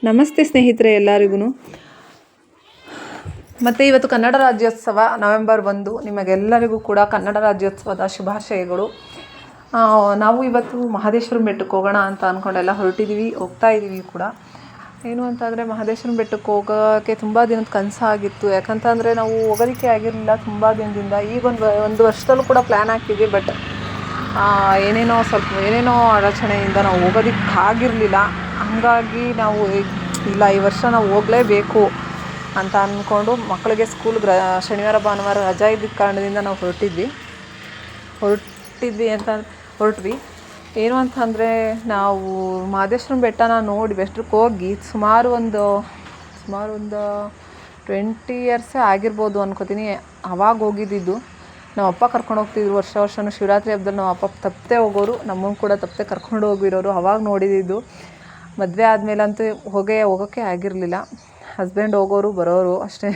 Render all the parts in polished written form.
ನಮಸ್ತೆ ಸ್ನೇಹಿತರೆ ಎಲ್ಲರಿಗೂ. ಮತ್ತು ಇವತ್ತು ಕನ್ನಡ ರಾಜ್ಯೋತ್ಸವ ನವೆಂಬರ್ 1. ನಿಮಗೆಲ್ಲರಿಗೂ ಕೂಡ ಕನ್ನಡ ರಾಜ್ಯೋತ್ಸವದ ಶುಭಾಶಯಗಳು. ನಾವು ಇವತ್ತು ಮಹದೇಶ್ವರನ ಬೆಟ್ಟಕ್ಕೆ ಹೋಗೋಣ ಅಂತ ಅಂದ್ಕೊಂಡೆಲ್ಲ ಹೋಗ್ತಾ ಇದ್ದೀವಿ ಕೂಡ. ಏನು ಅಂತಂದರೆ ಮಹದೇಶ್ವರನ ಬೆಟ್ಟಕ್ಕೆ ಹೋಗೋಕ್ಕೆ ತುಂಬ ದಿನದ ಕನಸಾಗಿತ್ತು. ಯಾಕಂತಂದರೆ ನಾವು ಹೋಗೋದಕ್ಕೆ ಆಗಿರಲಿಲ್ಲ ತುಂಬ ದಿನದಿಂದ. ಈಗ ಒಂದು ವರ್ಷದಲ್ಲೂ ಕೂಡ ಪ್ಲ್ಯಾನ್ ಹಾಕಿದ್ವಿ. ಬಟ್ ಏನೇನೋ ಅಡಚಣೆಯಿಂದ ನಾವು ಹೋಗೋದಕ್ಕಾಗಿರಲಿಲ್ಲ. ಹಾಗಾಗಿ ನಾವು ಇಲ್ಲ, ಈ ವರ್ಷ ನಾವು ಹೋಗಲೇಬೇಕು ಅಂತ ಅಂದ್ಕೊಂಡು ಮಕ್ಕಳಿಗೆ ಸ್ಕೂಲ್ ಶನಿವಾರ ಭಾನುವಾರ ರಜಾ ಇದ್ದಿದ್ದ ಕಾರಣದಿಂದ ನಾವು ಹೊರಟ್ವಿ. ಏನು ಅಂತಂದರೆ ನಾವು ಮಹದೇಶ್ವರನ ಬೆಟ್ಟನ ನೋಡಿ ಬೆಟ್ಟಕ್ಕೆ ಹೋಗಿ ಸುಮಾರು ಒಂದು 20 ಇಯರ್ಸೇ ಆಗಿರ್ಬೋದು ಅನ್ಕೋತೀನಿ. ಅವಾಗ ಹೋಗಿದ್ದಿದ್ದು. ನಮ್ಮ ಅಪ್ಪ ಕರ್ಕೊಂಡು ಹೋಗ್ತಿದ್ರು ವರ್ಷನೂ ಶಿವರಾತ್ರಿ ಹಬ್ಬದಲ್ಲಿ. ನಮ್ಮ ಅಪ್ಪ ತಪ್ಪದೆ ಹೋಗೋರು, ನಮ್ಮನ್ನು ಕೂಡ ತಪ್ಪದೆ ಕರ್ಕೊಂಡು ಹೋಗಿರೋರು. ಅವಾಗ ನೋಡಿದ್ದು. ಮದುವೆ ಆದಮೇಲಂತೂ ಹೋಗೋಕ್ಕೆ ಆಗಿರಲಿಲ್ಲ. ಹಸ್ಬೆಂಡ್ ಹೋಗೋರು ಬರೋರು ಅಷ್ಟೇ,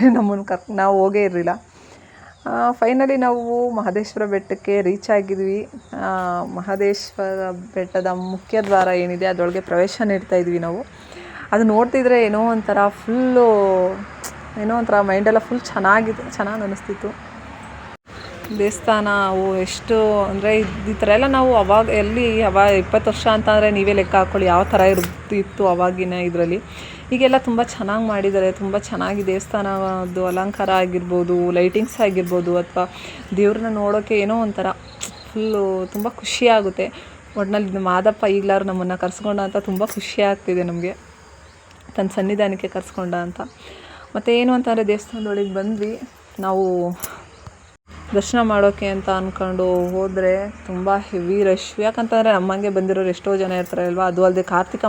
ನಾವು ಹೋಗೇ ಇರಲಿಲ್ಲ. ಫೈನಲಿ ನಾವು ಮಹದೇಶ್ವರ ಬೆಟ್ಟಕ್ಕೆ ರೀಚ್ ಆಗಿದ್ವಿ. ಮಹದೇಶ್ವರ ಬೆಟ್ಟದ ಮುಖ್ಯ ದ್ವಾರ ಏನಿದೆ ಅದರೊಳಗೆ ಪ್ರವೇಶ ನೀಡ್ತಾ ಇದ್ವಿ ನಾವು. ಅದು ನೋಡ್ತಿದ್ರೆ ಏನೋ ಒಂಥರ ಮೈಂಡೆಲ್ಲ ಫುಲ್ ಚೆನ್ನಾಗಿ ಅನ್ನಿಸ್ತಿತ್ತು. ದೇವಸ್ಥಾನ ಎಷ್ಟು ಅಂದರೆ ಈ ಥರ ಎಲ್ಲ ನಾವು ಅವಾಗ 20 ವರ್ಷ ಅಂತಂದರೆ ನೀವೇ ಲೆಕ್ಕ ಹಾಕ್ಕೊಳ್ಳಿ ಯಾವ ಥರ ಇತ್ತು ಅವಾಗಿನ ಇದರಲ್ಲಿ. ಈಗೆಲ್ಲ ತುಂಬ ಚೆನ್ನಾಗಿ ಮಾಡಿದ್ದಾರೆ. ತುಂಬ ಚೆನ್ನಾಗಿ ದೇವಸ್ಥಾನದ್ದು ಅಲಂಕಾರ ಆಗಿರ್ಬೋದು, ಲೈಟಿಂಗ್ಸ್ ಆಗಿರ್ಬೋದು, ಅಥವಾ ದೇವ್ರನ್ನ ನೋಡೋಕ್ಕೆ ಏನೋ ಒಂಥರ ತುಂಬ ಖುಷಿಯಾಗುತ್ತೆ. ಒಟ್ಟಿನಲ್ಲಿ ಮಾದಪ್ಪ ಈಗಲಾರು ನಮ್ಮನ್ನು ಕರ್ಸ್ಕೊಂಡ ಅಂತ ತುಂಬ ಖುಷಿ ಆಗ್ತಿದೆ ನಮಗೆ, ತನ್ನ ಸನ್ನಿಧಾನಕ್ಕೆ ಕರ್ಸ್ಕೊಂಡ ಅಂತ. ಮತ್ತು ಏನು ಅಂತಂದರೆ ದೇವಸ್ಥಾನದೊಳಗೆ ಬಂದ್ವಿ ನಾವು ದರ್ಶನ ಮಾಡೋಕ್ಕೆ ಅಂತ ಅಂದ್ಕೊಂಡು ಹೋದರೆ ತುಂಬ ಹೆವಿ ರಶ್. ಯಾಕಂತಂದರೆ ನಮ್ಮಂಗೆ ಬಂದಿರೋರು ಎಷ್ಟೋ ಜನ ಇರ್ತಾರೆ ಅಲ್ವಾ. ಅದು ಅಲ್ಲದೆ ಕಾರ್ತಿಕ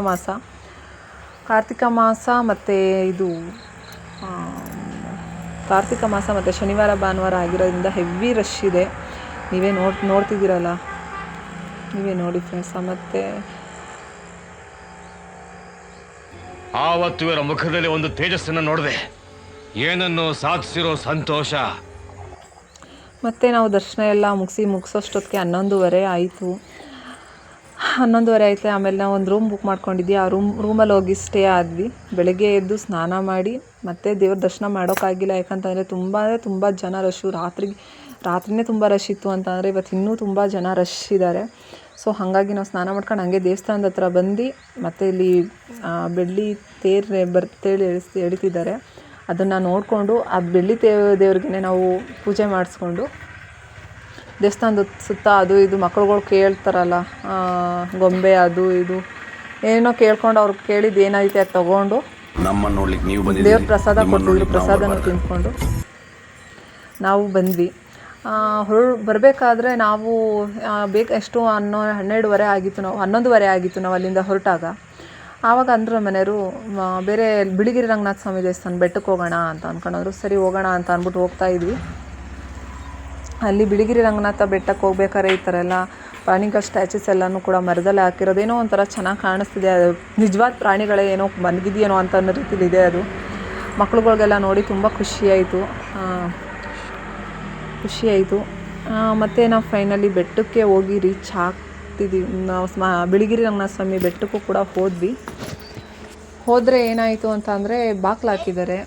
ಮಾಸ ಮತ್ತು ಶನಿವಾರ ಭಾನುವಾರ ಆಗಿರೋದ್ರಿಂದ ಹೆವಿ ರಶ್ ಇದೆ. ನೀವೇ ನೋಡ್ತಿದ್ದೀರಲ್ಲ, ನೀವೇ ನೋಡಿ ಫ್ರೆಂಡ್ಸ್. ಮತ್ತು ಆವತ್ತು ಇವರ ಮುಖದಲ್ಲಿ ಒಂದು ತೇಜಸ್ಸನ್ನು ನೋಡಿದೆ, ಏನನ್ನು ಸಾಧಿಸಿರೋ ಸಂತೋಷ. ಮತ್ತು ನಾವು ದರ್ಶನ ಎಲ್ಲ ಮುಗಿಸೋಷ್ಟೊತ್ತಿಗೆ 11:30 ಆಯಿತು. 11:30 ಆಯಿತು. ಆಮೇಲೆ ನಾವು ಒಂದು ರೂಮ್ ಬುಕ್ ಮಾಡ್ಕೊಂಡಿದ್ವಿ. ಆ ರೂಮಲ್ಲಿ ಹೋಗಿ ಸ್ಟೇ ಆದ್ವಿ. ಬೆಳಗ್ಗೆ ಎದ್ದು ಸ್ನಾನ ಮಾಡಿ ಮತ್ತೆ ದೇವ್ರ ದರ್ಶನ ಮಾಡೋಕ್ಕಾಗಿಲ್ಲ. ಯಾಕಂತಂದರೆ ತುಂಬ ಜನ ರಶ್ಶು. ರಾತ್ರಿನೇ ತುಂಬ ರಶ್ ಇತ್ತು ಅಂತಂದರೆ ಇವತ್ತು ಇನ್ನೂ ತುಂಬ ಜನ ರಶ್ ಇದ್ದಾರೆ. ಸೊ ಹಾಗಾಗಿ ನಾವು ಸ್ನಾನ ಮಾಡ್ಕೊಂಡು ಹಂಗೆ ದೇವಸ್ಥಾನದ ಹತ್ರ ಬಂದು ಮತ್ತು ಇಲ್ಲಿ ಬೆಳ್ಳಿ ತೇರು ಎಳಿತಿದ್ದಾರೆ. ಅದನ್ನು ನೋಡಿಕೊಂಡು ಆ ಬೆಳ್ಳಿ ದೇವ್ರಿಗೆ ನಾವು ಪೂಜೆ ಮಾಡಿಸ್ಕೊಂಡು ದೇವಸ್ಥಾನದ ಸುತ್ತ ಅದು ಇದು ಮಕ್ಳುಗಳು ಕೇಳ್ತಾರಲ್ಲ, ಗೊಂಬೆ ಅದು ಇದು ಏನೋ ಕೇಳ್ಕೊಂಡು ಅವ್ರು ಕೇಳಿದ್ದು ಏನೈತೆ ಅದು ತೊಗೊಂಡು ದೇವ್ರ ಪ್ರಸಾದ ಕೊಟ್ಟಿದ್ರು. ಪ್ರಸಾದನ ತಿಂದ್ಕೊಂಡು ನಾವು ಬಂದ್ವಿ. ಬರಬೇಕಾದ್ರೆ ನಾವು ಎಷ್ಟು 12:30 ಆಗಿತ್ತು. 11:30 ಆಗಿತ್ತು ನಾವು ಅಲ್ಲಿಂದ ಹೊರಟಾಗ. ಆವಾಗ ಅಂದರು ಮನೆಯವರು ಬೇರೆ ಬಿಳಿಗಿರಿ ರಂಗನಾಥ ಸ್ವಾಮಿ ದೇವಸ್ಥಾನ ಬೆಟ್ಟಕ್ಕೆ ಹೋಗೋಣ ಅಂತ ಅಂದ್ಕೊಂಡ್ರು. ಸರಿ ಹೋಗೋಣ ಅಂತ ಅಂದ್ಬಿಟ್ಟು ಹೋಗ್ತಾ ಇದ್ವಿ. ಅಲ್ಲಿ ಬಿಳಿಗಿರಿ ರಂಗನಾಥ ಬೆಟ್ಟಕ್ಕೆ ಹೋಗ್ಬೇಕಾದ್ರೆ ಈ ಥರ ಎಲ್ಲ ಪ್ರಾಣಿಗಳ ಸ್ಟ್ಯಾಚುಸ್ ಎಲ್ಲನೂ ಕೂಡ ಮರದಲ್ಲಿ ಹಾಕಿರೋದೇನೋ ಒಂಥರ ಚೆನ್ನಾಗಿ ಕಾಣಿಸ್ತಿದೆ. ಅದು ನಿಜವಾದ ಪ್ರಾಣಿಗಳೇ ಏನೋ ಮಲಗಿದೆಯೇನೋ ಅಂತ ಅನ್ನೋ ರೀತಿಲಿದೆ ಅದು. ಮಕ್ಳುಗಳಿಗೆಲ್ಲ ನೋಡಿ ತುಂಬ ಖುಷಿಯಾಯಿತು. ಮತ್ತು ನಾವು ಫೈನಲಿ ಬೆಟ್ಟಕ್ಕೆ ಹೋಗಿ ರೀಚ್ ಆಗ್ತಿದ್ದೀವಿ. ನಾವು ಬಿಳಿಗಿರಿ ರಂಗನಾಥ ಸ್ವಾಮಿ ಬೆಟ್ಟಕ್ಕೂ ಕೂಡ ಹೋದರೆ ಏನಾಯಿತು ಅಂತ ಅಂದರೆ ಬಾಗಿಲು ಹಾಕಿದ್ದಾರೆ.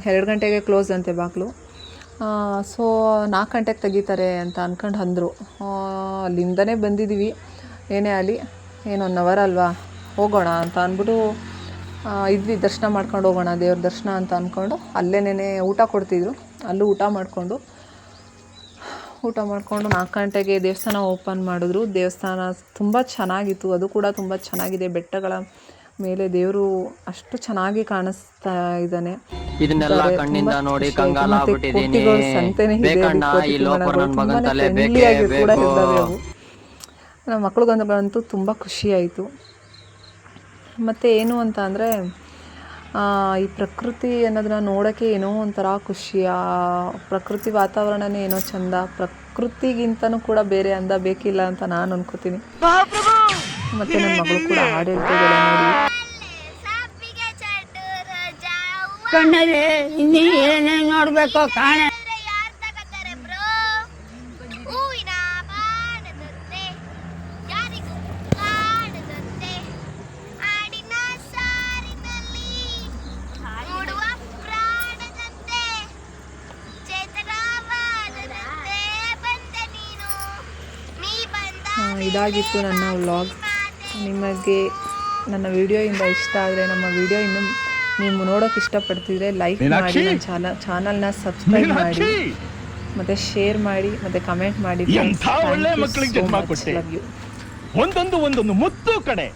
2 ಗಂಟೆಗೆ ಕ್ಲೋಸ್ ಅಂತೆ ಬಾಗಿಲು. ಸೊ 4 ಗಂಟೆಗೆ ತೆಗಿತಾರೆ ಅಂತ ಅಂದರು. ಅಲ್ಲಿಂದನೇ ಬಂದಿದ್ದೀವಿ. ಏನೇ ಆಗಲಿ ಏನು 1 ಅವರ್ ಅಲ್ವಾ, ಹೋಗೋಣ ಅಂತ ಅಂದ್ಬಿಟ್ಟು ಇದ್ವಿ. ದರ್ಶನ ಮಾಡ್ಕೊಂಡು ಹೋಗೋಣ, ದೇವ್ರ ದರ್ಶನ ಅಂತ ಅಂದ್ಕೊಂಡು ಅಲ್ಲೇನೇ ಊಟ ಕೊಡ್ತಿದ್ರು. ಅಲ್ಲೂ ಊಟ ಮಾಡಿಕೊಂಡು 4 ಗಂಟೆಗೆ ದೇವಸ್ಥಾನ ಓಪನ್ ಮಾಡಿದ್ರು. ದೇವಸ್ಥಾನ ತುಂಬ ಚೆನ್ನಾಗಿತ್ತು. ಅದು ಕೂಡ ತುಂಬ ಚೆನ್ನಾಗಿದೆ. ಬೆಟ್ಟಗಳ ಮೇಲೆ ದೇವರು ಅಷ್ಟು ಚೆನ್ನಾಗಿ ಕಾಣಿಸ್ತಾ ಇದ್ದಾನೆ. ಇದನ್ನೆಲ್ಲ ಕಣ್ಣಿಂದ ನೋಡಿ ಕಂಗಾಲಾಗ್ಬಿಟ್ಟಿದೀನಿ. ನಮ್ಮ ಮಕ್ಳಿಗಂತೂ ತುಂಬ ಖುಷಿ ಆಯಿತು. ಮತ್ತು ಏನು ಅಂತ ಅಂದರೆ ಈ ಪ್ರಕೃತಿ ಅನ್ನೋದನ್ನ ನೋಡೋಕ್ಕೆ ಏನೋ ಒಂಥರ ಖುಷಿಯ. ಪ್ರಕೃತಿ ವಾತಾವರಣನೇ ಏನೋ ಚಂದ. ಪ್ರಕೃತಿಗಿಂತನೂ ಕೂಡ ಬೇರೆ ಅಂದ ಬೇಕಿಲ್ಲ ಅಂತ ನಾನು ಅನ್ಕೋತೀನಿ. ಮತ್ತು ನನ್ನ ಮಗಳು ಕೂಡ ಹಾಡು ಹೇಳ್ತಿದ್ದಾಳೆ ನೋಡಿ. ಕಣ್ಣಲ್ಲಿ ಇನ್ನೀ ಏನೇನು ನೋಡಬೇಕು ಕಾಣ. ಇದಾಗಿತ್ತು ನನ್ನ ವ್ಲಾಗ್. ನಿಮಗೆ ನನ್ನ ವಿಡಿಯೋಯಿಂದ ಇಷ್ಟ ಆದರೆ ನಮ್ಮ ವಿಡಿಯೋ ಇನ್ನು ನೀವು ನೋಡೋಕೆ ಇಷ್ಟಪಡ್ತಿದ್ರೆ ಲೈಕ್ ಮಾಡಿ, ನನ್ನ ಚಾನಲ್ನ ಸಬ್ಸ್ಕ್ರೈಬ್ ಮಾಡಿ, ಮತ್ತು ಶೇರ್ ಮಾಡಿ, ಮತ್ತು ಕಮೆಂಟ್ ಮಾಡಿ. ಒಳ್ಳೆ ಮಕ್ಕಳಿಗೆ ಜನ್ಮ ಕೊಟ್ಟೆ. ಒಂದೊಂದು ಮುತ್ತು ಕಡೆ.